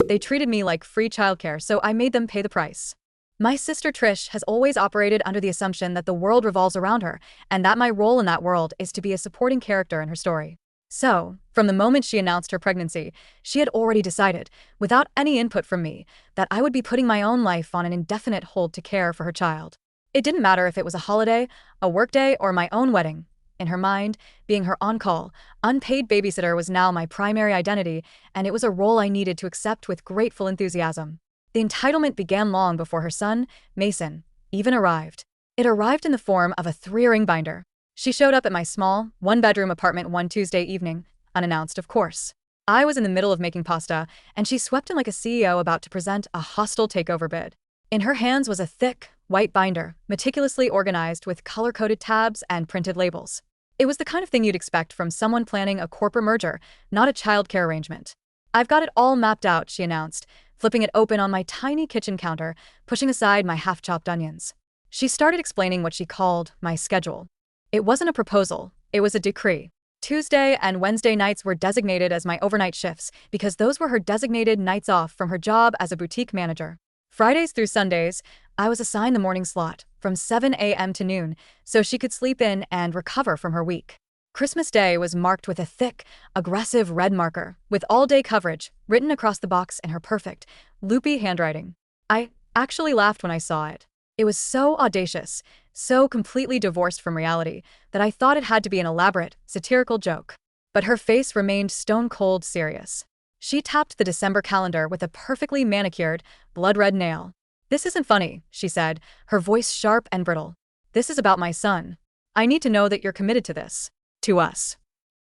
They treated me like free childcare, so I made them pay the price. My sister Trish has always operated under the assumption that the world revolves around her, and that my role in that world is to be a supporting character in her story. So, from the moment she announced her pregnancy, she had already decided, without any input from me, that I would be putting my own life on an indefinite hold to care for her child. It didn't matter if it was a holiday, a workday, or my own wedding. In her mind, being her on-call, unpaid babysitter was now my primary identity, and it was a role I needed to accept with grateful enthusiasm. The entitlement began long before her son, Mason, even arrived. It arrived in the form of a 3-ring binder. She showed up at my small, one-bedroom apartment one Tuesday evening, unannounced of course. I was in the middle of making pasta, and she swept in like a CEO about to present a hostile takeover bid. In her hands was a thick, white binder, meticulously organized with color-coded tabs and printed labels. It was the kind of thing you'd expect from someone planning a corporate merger, not a childcare arrangement. "I've got it all mapped out," she announced, flipping it open on my tiny kitchen counter, pushing aside my half-chopped onions. She started explaining what she called my schedule. It wasn't a proposal, it was a decree. Tuesday and Wednesday nights were designated as my overnight shifts because those were her designated nights off from her job as a boutique manager. Fridays through Sundays, I was assigned the morning slot, from 7 a.m. to noon, so she could sleep in and recover from her week. Christmas Day was marked with a thick, aggressive red marker, with all-day coverage, written across the box in her perfect, loopy handwriting. I actually laughed when I saw it. It was so audacious, so completely divorced from reality, that I thought it had to be an elaborate, satirical joke. But her face remained stone-cold serious. She tapped the December calendar with a perfectly manicured, blood-red nail. "This isn't funny," she said, her voice sharp and brittle. "This is about my son. I need to know that you're committed to this. To us."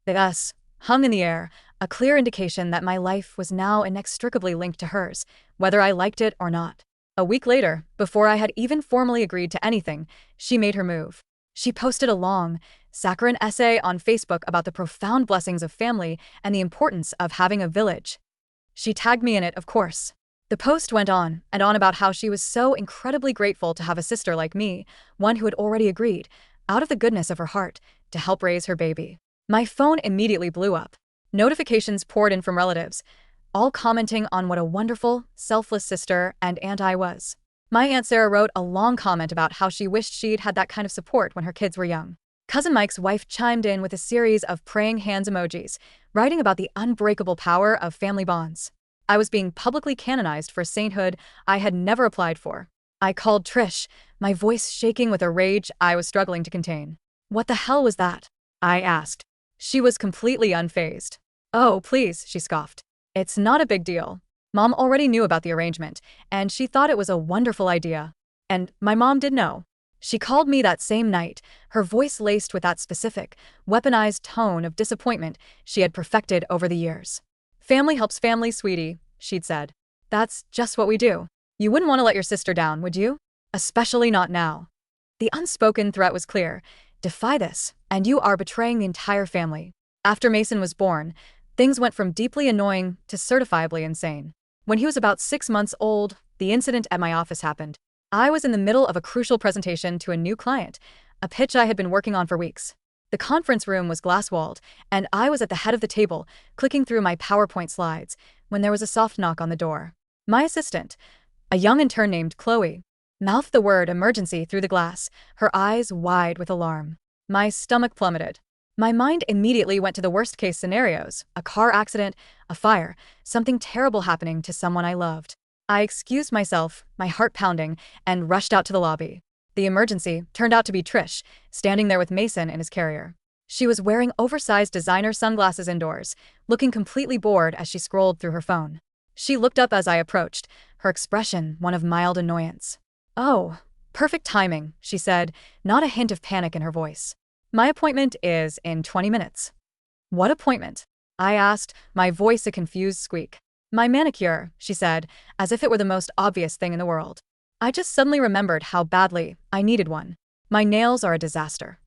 The "us" hung in the air, a clear indication that my life was now inextricably linked to hers, whether I liked it or not. A week later, before I had even formally agreed to anything, she made her move. She posted a long, saccharine essay on Facebook about the profound blessings of family and the importance of having a village. She tagged me in it, of course. The post went on and on about how she was so incredibly grateful to have a sister like me, one who had already agreed, out of the goodness of her heart, to help raise her baby. My phone immediately blew up. Notifications poured in from relatives, all commenting on what a wonderful, selfless sister and aunt I was. My Aunt Sarah wrote a long comment about how she wished she'd had that kind of support when her kids were young. Cousin Mike's wife chimed in with a series of praying hands emojis, writing about the unbreakable power of family bonds. I was being publicly canonized for sainthood I had never applied for. I called Trish, my voice shaking with a rage I was struggling to contain. "What the hell was that?" I asked. She was completely unfazed. "Oh, please," she scoffed. "It's not a big deal. Mom already knew about the arrangement, and she thought it was a wonderful idea. And my mom did know." She called me that same night, her voice laced with that specific, weaponized tone of disappointment she had perfected over the years. "Family helps family, sweetie," she'd said. "That's just what we do. You wouldn't want to let your sister down, would you? Especially not now." The unspoken threat was clear. Defy this, and you are betraying the entire family. After Mason was born, things went from deeply annoying to certifiably insane. When he was about 6 months old, the incident at my office happened. I was in the middle of a crucial presentation to a new client, a pitch I had been working on for weeks. The conference room was glass-walled, and I was at the head of the table, clicking through my PowerPoint slides, when there was a soft knock on the door. My assistant, a young intern named Chloe, mouthed the word emergency through the glass, her eyes wide with alarm. My stomach plummeted. My mind immediately went to the worst-case scenarios: a car accident, a fire, something terrible happening to someone I loved. I excused myself, my heart pounding, and rushed out to the lobby. The emergency turned out to be Trish, standing there with Mason in his carrier. She was wearing oversized designer sunglasses indoors, looking completely bored as she scrolled through her phone. She looked up as I approached, her expression one of mild annoyance. "Oh, perfect timing," she said, not a hint of panic in her voice. "My appointment is in 20 minutes. "What appointment?" I asked, my voice a confused squeak. "My manicure," she said, as if it were the most obvious thing in the world. I just suddenly remembered how badly I needed one. My nails are a disaster.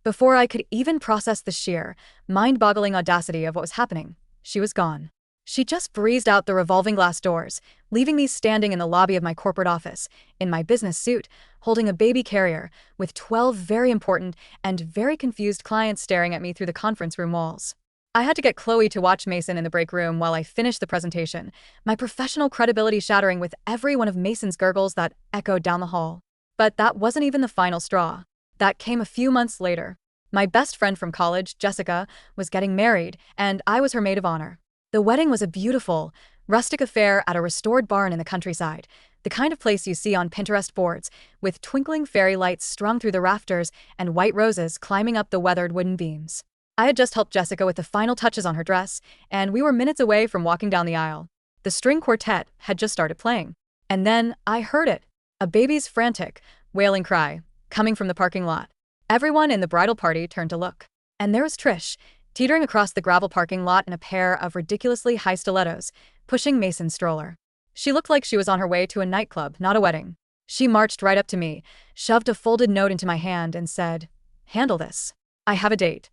Before I could even process the sheer, mind-boggling audacity of what was happening, she was gone. She just breezed out the revolving glass doors, leaving me standing in the lobby of my corporate office, in my business suit, holding a baby carrier, with 12 very important and very confused clients staring at me through the conference room walls. I had to get Chloe to watch Mason in the break room while I finished the presentation, my professional credibility shattering with every one of Mason's gurgles that echoed down the hall. But that wasn't even the final straw. That came a few months later. My best friend from college, Jessica, was getting married, and I was her maid of honor. The wedding was a beautiful, rustic affair at a restored barn in the countryside, the kind of place you see on Pinterest boards, with twinkling fairy lights strung through the rafters and white roses climbing up the weathered wooden beams. I had just helped Jessica with the final touches on her dress, and we were minutes away from walking down the aisle. The string quartet had just started playing. And then I heard it. A baby's frantic, wailing cry, coming from the parking lot. Everyone in the bridal party turned to look. And there was Trish, teetering across the gravel parking lot in a pair of ridiculously high stilettos, pushing Mason's stroller. She looked like she was on her way to a nightclub, not a wedding. She marched right up to me, shoved a folded note into my hand, and said, "Handle this. I have a date."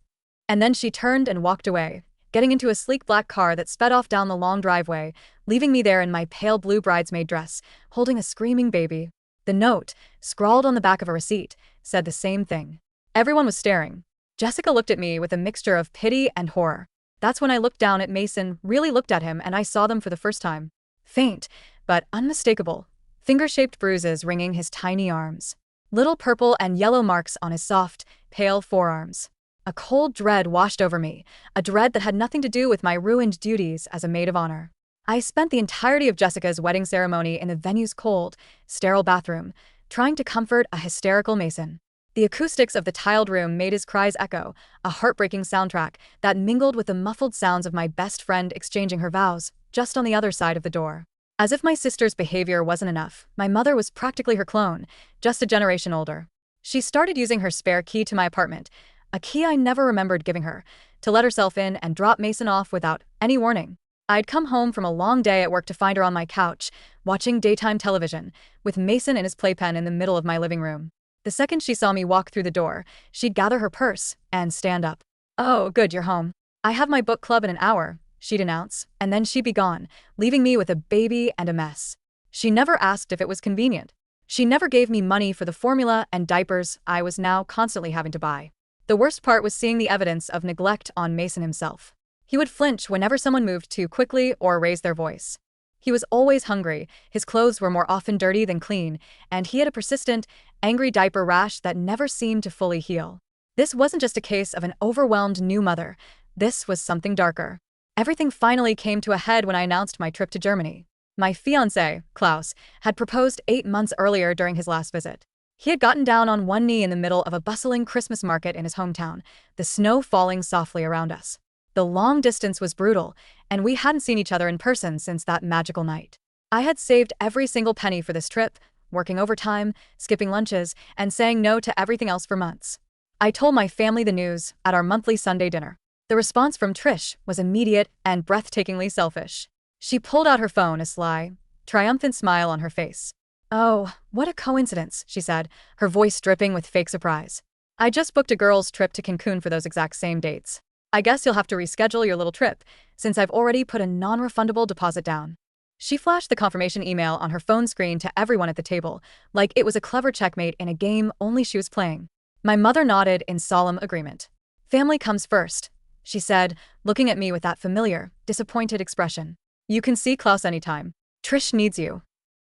And then she turned and walked away, getting into a sleek black car that sped off down the long driveway, leaving me there in my pale blue bridesmaid dress, holding a screaming baby. The note, scrawled on the back of a receipt, said the same thing. Everyone was staring. Jessica looked at me with a mixture of pity and horror. That's when I looked down at Mason, really looked at him, and I saw them for the first time. Faint, but unmistakable. Finger-shaped bruises ringing his tiny arms. Little purple and yellow marks on his soft, pale forearms. A cold dread washed over me, a dread that had nothing to do with my ruined duties as a maid of honor. I spent the entirety of Jessica's wedding ceremony in the venue's cold, sterile bathroom, trying to comfort a hysterical Mason. The acoustics of the tiled room made his cries echo, a heartbreaking soundtrack that mingled with the muffled sounds of my best friend exchanging her vows, just on the other side of the door. As if my sister's behavior wasn't enough, my mother was practically her clone, just a generation older. She started using her spare key to my apartment, a key I never remembered giving her, to let herself in and drop Mason off without any warning. I'd come home from a long day at work to find her on my couch, watching daytime television, with Mason and his playpen in the middle of my living room. The second she saw me walk through the door, she'd gather her purse and stand up. "Oh, good, you're home. I have my book club in an hour," she'd announce, and then she'd be gone, leaving me with a baby and a mess. She never asked if it was convenient. She never gave me money for the formula and diapers I was now constantly having to buy. The worst part was seeing the evidence of neglect on Mason himself. He would flinch whenever someone moved too quickly or raised their voice. He was always hungry, his clothes were more often dirty than clean, and he had a persistent, angry diaper rash that never seemed to fully heal. This wasn't just a case of an overwhelmed new mother. This was something darker. Everything finally came to a head when I announced my trip to Germany. My fiancé, Klaus, had proposed 8 months earlier during his last visit. He had gotten down on one knee in the middle of a bustling Christmas market in his hometown, the snow falling softly around us. The long distance was brutal, and we hadn't seen each other in person since that magical night. I had saved every single penny for this trip, working overtime, skipping lunches, and saying no to everything else for months. I told my family the news at our monthly Sunday dinner. The response from Trish was immediate and breathtakingly selfish. She pulled out her phone, a sly, triumphant smile on her face. "Oh, what a coincidence," she said, her voice dripping with fake surprise. "I just booked a girls' trip to Cancun for those exact same dates. I guess you'll have to reschedule your little trip, since I've already put a non-refundable deposit down." She flashed the confirmation email on her phone screen to everyone at the table, like it was a clever checkmate in a game only she was playing. My mother nodded in solemn agreement. "Family comes first," she said, looking at me with that familiar, disappointed expression. "You can see Klaus anytime. Trish needs you."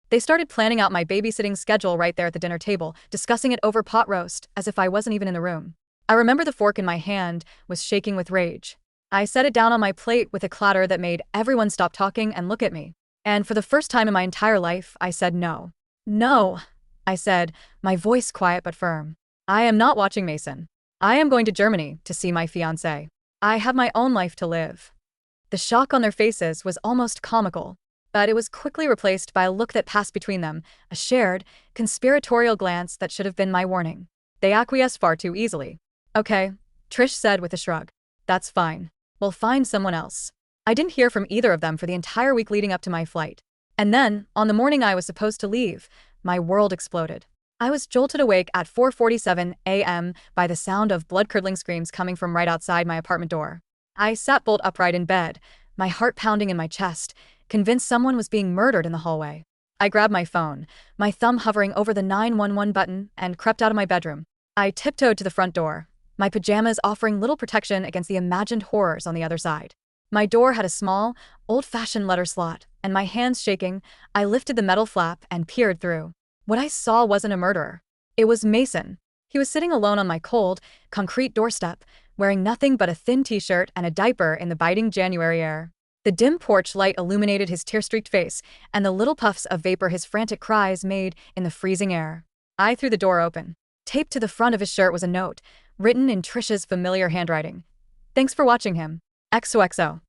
They started planning out my babysitting schedule right there at the dinner table, discussing it over pot roast, as if I wasn't even in the room. I remember the fork in my hand was shaking with rage. I set it down on my plate with a clatter that made everyone stop talking and look at me. And for the first time in my entire life, I said no. "No," I said, my voice quiet but firm. "I am not watching Mason. I am going to Germany to see my fiancé. I have my own life to live." The shock on their faces was almost comical, but it was quickly replaced by a look that passed between them, a shared, conspiratorial glance that should have been my warning. They acquiesced far too easily. "Okay," Trish said with a shrug. "That's fine. We'll find someone else." I didn't hear from either of them for the entire week leading up to my flight. And then, on the morning I was supposed to leave, my world exploded. I was jolted awake at 4:47 a.m. by the sound of blood-curdling screams coming from right outside my apartment door. I sat bolt upright in bed, my heart pounding in my chest, convinced someone was being murdered in the hallway. I grabbed my phone, my thumb hovering over the 911 button, and crept out of my bedroom. I tiptoed to the front door, my pajamas offering little protection against the imagined horrors on the other side. My door had a small, old-fashioned letter slot, and my hands shaking, I lifted the metal flap and peered through. What I saw wasn't a murderer. It was Mason. He was sitting alone on my cold, concrete doorstep, wearing nothing but a thin t-shirt and a diaper in the biting January air. The dim porch light illuminated his tear-streaked face and the little puffs of vapor his frantic cries made in the freezing air. I threw the door open. Taped to the front of his shirt was a note, written in Trish's familiar handwriting. "Thanks for watching him. XOXO."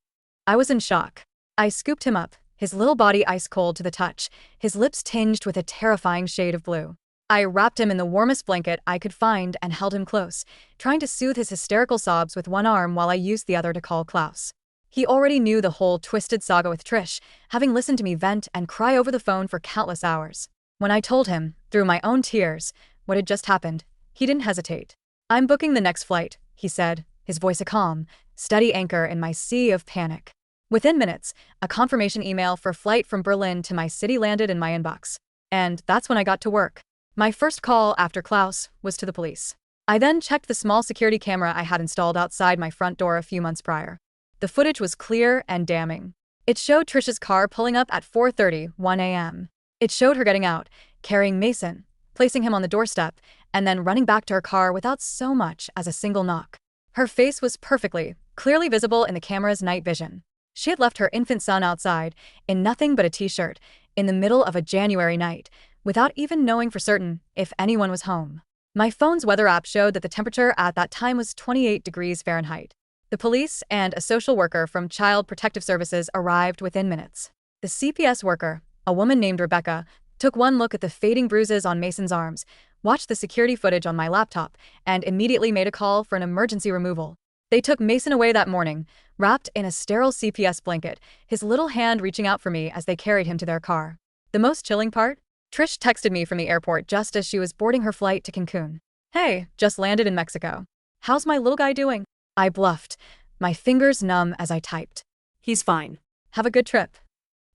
I was in shock. I scooped him up, his little body ice-cold to the touch, his lips tinged with a terrifying shade of blue. I wrapped him in the warmest blanket I could find and held him close, trying to soothe his hysterical sobs with one arm while I used the other to call Klaus. He already knew the whole twisted saga with Trish, having listened to me vent and cry over the phone for countless hours. When I told him, through my own tears, what had just happened, he didn't hesitate. "I'm booking the next flight," he said, his voice a calm, steady anchor in my sea of panic. Within minutes, a confirmation email for flight from Berlin to my city landed in my inbox. And that's when I got to work. My first call after Klaus was to the police. I then checked the small security camera I had installed outside my front door a few months prior. The footage was clear and damning. It showed Trish's car pulling up at 4:31 a.m. It showed her getting out, carrying Mason, placing him on the doorstep, and then running back to her car without so much as a single knock. Her face was perfectly, clearly visible in the camera's night vision. She had left her infant son outside, in nothing but a t-shirt, in the middle of a January night, without even knowing for certain if anyone was home. My phone's weather app showed that the temperature at that time was 28 degrees Fahrenheit. The police and a social worker from Child Protective Services arrived within minutes. The CPS worker, a woman named Rebecca, took one look at the fading bruises on Mason's arms, watched the security footage on my laptop, and immediately made a call for an emergency removal. They took Mason away that morning, wrapped in a sterile CPS blanket, his little hand reaching out for me as they carried him to their car. The most chilling part? Trish texted me from the airport just as she was boarding her flight to Cancun. "Hey, just landed in Mexico. How's my little guy doing?" I bluffed, my fingers numb as I typed. "He's fine. "Have a good trip."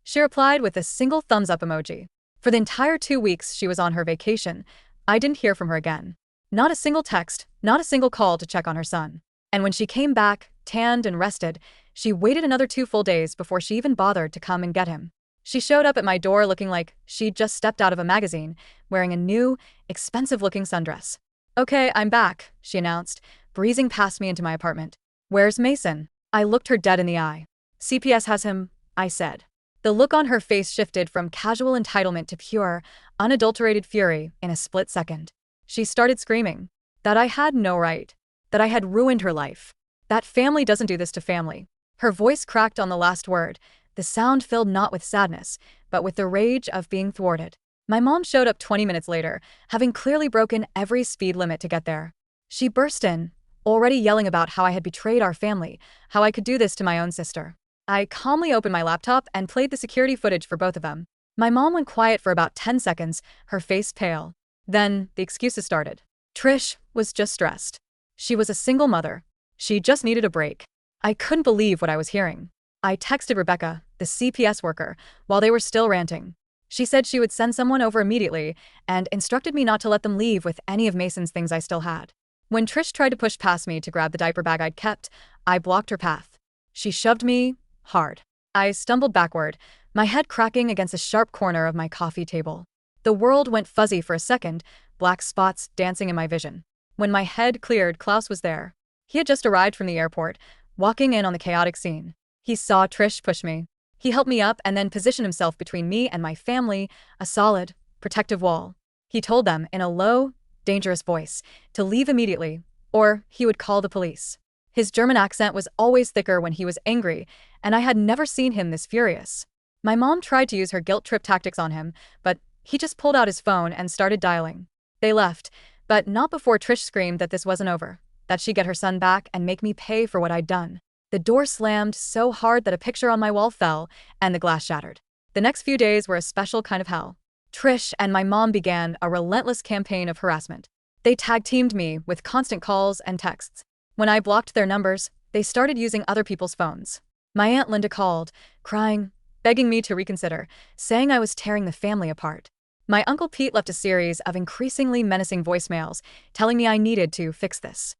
She replied with a single thumbs-up emoji. For the entire 2 weeks she was on her vacation, I didn't hear from her again. Not a single text, not a single call to check on her son. And when she came back, tanned and rested, she waited another 2 full days before she even bothered to come and get him. She showed up at my door looking like she'd just stepped out of a magazine, wearing a new, expensive-looking sundress. "Okay, I'm back," she announced, breezing past me into my apartment. "Where's Mason?" I looked her dead in the eye. "CPS has him," I said. The look on her face shifted from casual entitlement to pure, unadulterated fury in a split second. She started screaming. That I had no right. That I had ruined her life. That family doesn't do this to family. Her voice cracked on the last word, the sound filled not with sadness, but with the rage of being thwarted. My mom showed up 20 minutes later, having clearly broken every speed limit to get there. She burst in, already yelling about how I had betrayed our family, how I could do this to my own sister. I calmly opened my laptop and played the security footage for both of them. My mom went quiet for about 10 seconds, her face pale. Then, the excuses started. Trish was just stressed. She was a single mother. She just needed a break. I couldn't believe what I was hearing. I texted Rebecca, the CPS worker, while they were still ranting. She said she would send someone over immediately and instructed me not to let them leave with any of Mason's things I still had. When Trish tried to push past me to grab the diaper bag I'd kept, I blocked her path. She shoved me hard. I stumbled backward, my head cracking against a sharp corner of my coffee table. The world went fuzzy for a second, black spots dancing in my vision. When my head cleared, Klaus was there. He had just arrived from the airport, walking in on the chaotic scene. He saw Trish push me. He helped me up and then positioned himself between me and my family, a solid, protective wall. He told them, in a low, dangerous voice, to leave immediately, or he would call the police. His German accent was always thicker when he was angry, and I had never seen him this furious. My mom tried to use her guilt trip tactics on him, but he just pulled out his phone and started dialing. They left, but not before Trish screamed that this wasn't over, that she'd get her son back and make me pay for what I'd done. The door slammed so hard that a picture on my wall fell, and the glass shattered. The next few days were a special kind of hell. Trish and my mom began a relentless campaign of harassment. They tag-teamed me with constant calls and texts. When I blocked their numbers, they started using other people's phones. My Aunt Linda called, crying, begging me to reconsider, saying I was tearing the family apart. My Uncle Pete left a series of increasingly menacing voicemails, telling me I needed to fix this.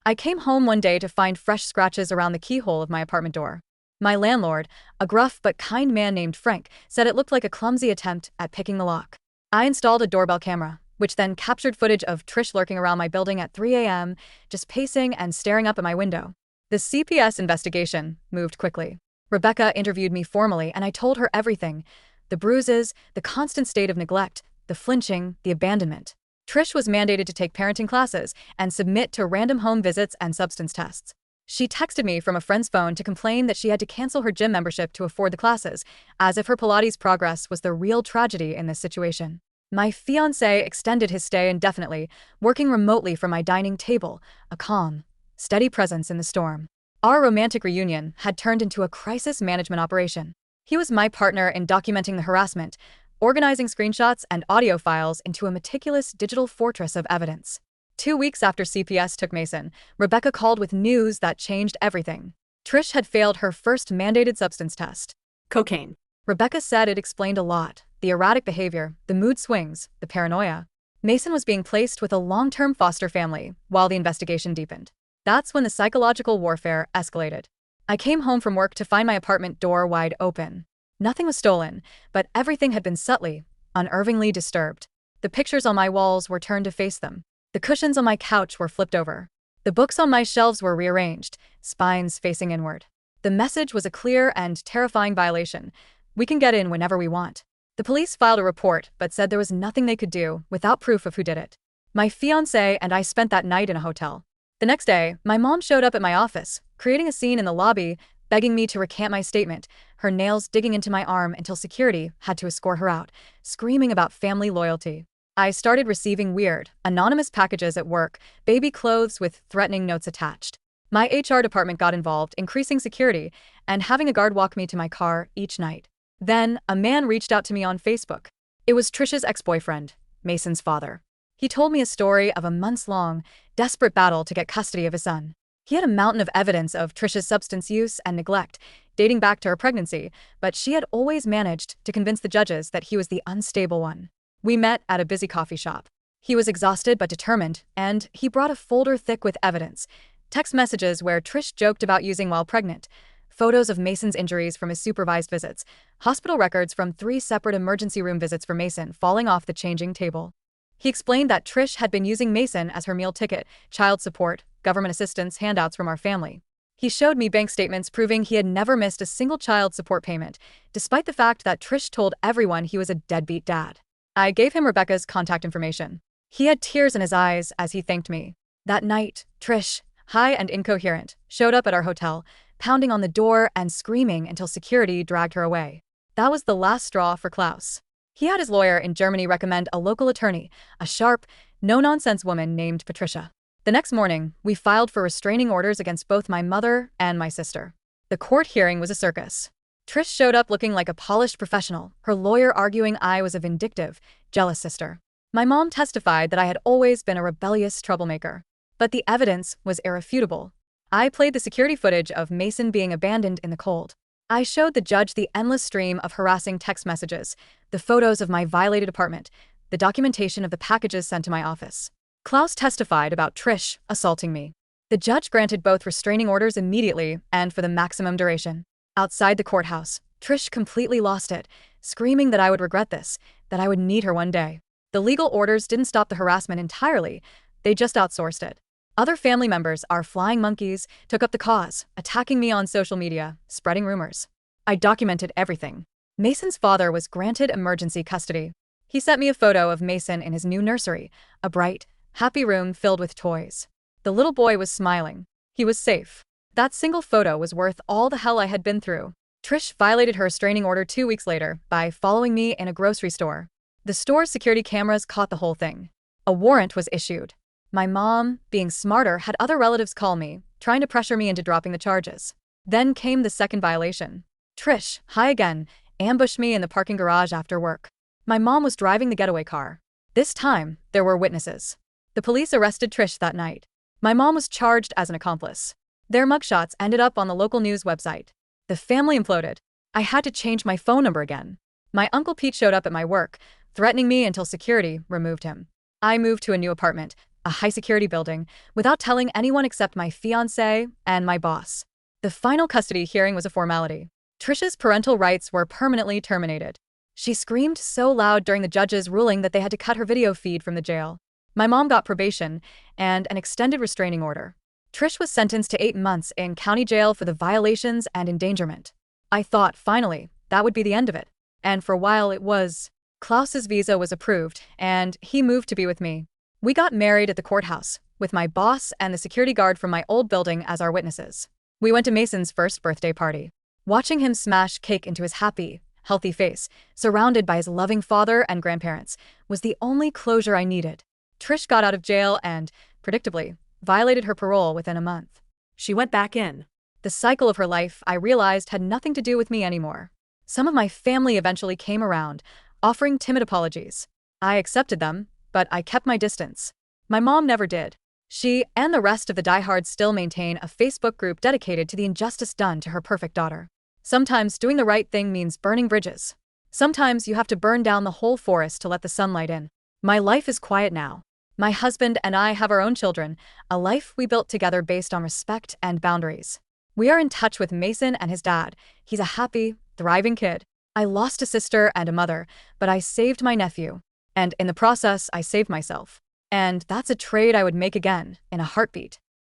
I came home one day to find fresh scratches around the keyhole of my apartment door. My landlord, a gruff but kind man named Frank, said it looked like a clumsy attempt at picking the lock. I installed a doorbell camera, which then captured footage of Trish lurking around my building at 3 a.m., just pacing and staring up at my window. The CPS investigation moved quickly. Rebecca interviewed me formally and I told her everything. The bruises, the constant state of neglect, the flinching, the abandonment. Trish was mandated to take parenting classes and submit to random home visits and substance tests. She texted me from a friend's phone to complain that she had to cancel her gym membership to afford the classes, as if her Pilates progress was the real tragedy in this situation. My fiancé extended his stay indefinitely, working remotely from my dining table, a calm, steady presence in the storm. Our romantic reunion had turned into a crisis management operation. He was my partner in documenting the harassment, organizing screenshots and audio files into a meticulous digital fortress of evidence. 2 weeks after CPS took Mason, Rebecca called with news that changed everything. Trish had failed her first mandated substance test. Cocaine. Rebecca said it explained a lot: the erratic behavior, the mood swings, the paranoia. Mason was being placed with a long-term foster family while the investigation deepened. That's when the psychological warfare escalated. I came home from work to find my apartment door wide open. Nothing was stolen, but everything had been subtly, unnervingly disturbed. The pictures on my walls were turned to face them. The cushions on my couch were flipped over. The books on my shelves were rearranged, spines facing inward. The message was a clear and terrifying violation. We can get in whenever we want. The police filed a report, but said there was nothing they could do without proof of who did it. My fiancé and I spent that night in a hotel. The next day, my mom showed up at my office, creating a scene in the lobby, begging me to recant my statement, her nails digging into my arm until security had to escort her out, screaming about family loyalty. I started receiving weird, anonymous packages at work, baby clothes with threatening notes attached. My HR department got involved, increasing security and having a guard walk me to my car each night. Then, a man reached out to me on Facebook. It was Trish's ex-boyfriend, Mason's father. He told me a story of a months-long, desperate battle to get custody of his son. He had a mountain of evidence of Trish's substance use and neglect, dating back to her pregnancy, but she had always managed to convince the judges that he was the unstable one. We met at a busy coffee shop. He was exhausted but determined, and he brought a folder thick with evidence. Text messages where Trish joked about using while pregnant, photos of Mason's injuries from his supervised visits, hospital records from 3 separate emergency room visits for Mason falling off the changing table. He explained that Trish had been using Mason as her meal ticket, child support, government assistance, handouts from our family. He showed me bank statements proving he had never missed a single child support payment, despite the fact that Trish told everyone he was a deadbeat dad. I gave him Rebecca's contact information. He had tears in his eyes as he thanked me. That night, Trish, high and incoherent, showed up at our hotel, pounding on the door and screaming until security dragged her away. That was the last straw for Klaus. He had his lawyer in Germany recommend a local attorney, a sharp, no-nonsense woman named Patricia. The next morning, we filed for restraining orders against both my mother and my sister. The court hearing was a circus. Trish showed up looking like a polished professional, her lawyer arguing I was a vindictive, jealous sister. My mom testified that I had always been a rebellious troublemaker. But the evidence was irrefutable. I played the security footage of Mason being abandoned in the cold. I showed the judge the endless stream of harassing text messages, the photos of my violated apartment, the documentation of the packages sent to my office. Klaus testified about Trish assaulting me. The judge granted both restraining orders immediately and for the maximum duration. Outside the courthouse, Trish completely lost it, screaming that I would regret this, that I would need her one day. The legal orders didn't stop the harassment entirely, they just outsourced it. Other family members, our flying monkeys, took up the cause, attacking me on social media, spreading rumors. I documented everything. Mason's father was granted emergency custody. He sent me a photo of Mason in his new nursery, a bright, happy room filled with toys. The little boy was smiling. He was safe. That single photo was worth all the hell I had been through. Trish violated her restraining order 2 weeks later by following me in a grocery store. The store's security cameras caught the whole thing. A warrant was issued. My mom, being smarter, had other relatives call me, trying to pressure me into dropping the charges. Then came the second violation. Trish, high again, ambushed me in the parking garage after work. My mom was driving the getaway car. This time, there were witnesses. The police arrested Trish that night. My mom was charged as an accomplice. Their mugshots ended up on the local news website. The family imploded. I had to change my phone number again. My Uncle Pete showed up at my work, threatening me until security removed him. I moved to a new apartment, a high-security building, without telling anyone except my fiancé and my boss. The final custody hearing was a formality. Trisha's parental rights were permanently terminated. She screamed so loud during the judge's ruling that they had to cut her video feed from the jail. My mom got probation and an extended restraining order. Trish was sentenced to 8 months in county jail for the violations and endangerment. I thought, finally, that would be the end of it. And for a while it was. Klaus's visa was approved, and he moved to be with me. We got married at the courthouse, with my boss and the security guard from my old building as our witnesses. We went to Mason's first birthday party. Watching him smash cake into his happy, healthy face, surrounded by his loving father and grandparents, was the only closure I needed. Trish got out of jail and, predictably, violated her parole within a month. She went back in. The cycle of her life, I realized, had nothing to do with me anymore. Some of my family eventually came around, offering timid apologies. I accepted them, but I kept my distance. My mom never did. She and the rest of the diehards still maintain a Facebook group dedicated to the injustice done to her perfect daughter. Sometimes doing the right thing means burning bridges. Sometimes you have to burn down the whole forest to let the sunlight in. My life is quiet now. My husband and I have our own children, a life we built together based on respect and boundaries. We are in touch with Mason and his dad. He's a happy, thriving kid. I lost a sister and a mother, but I saved my nephew. And in the process, I saved myself. And that's a trade I would make again, in a heartbeat.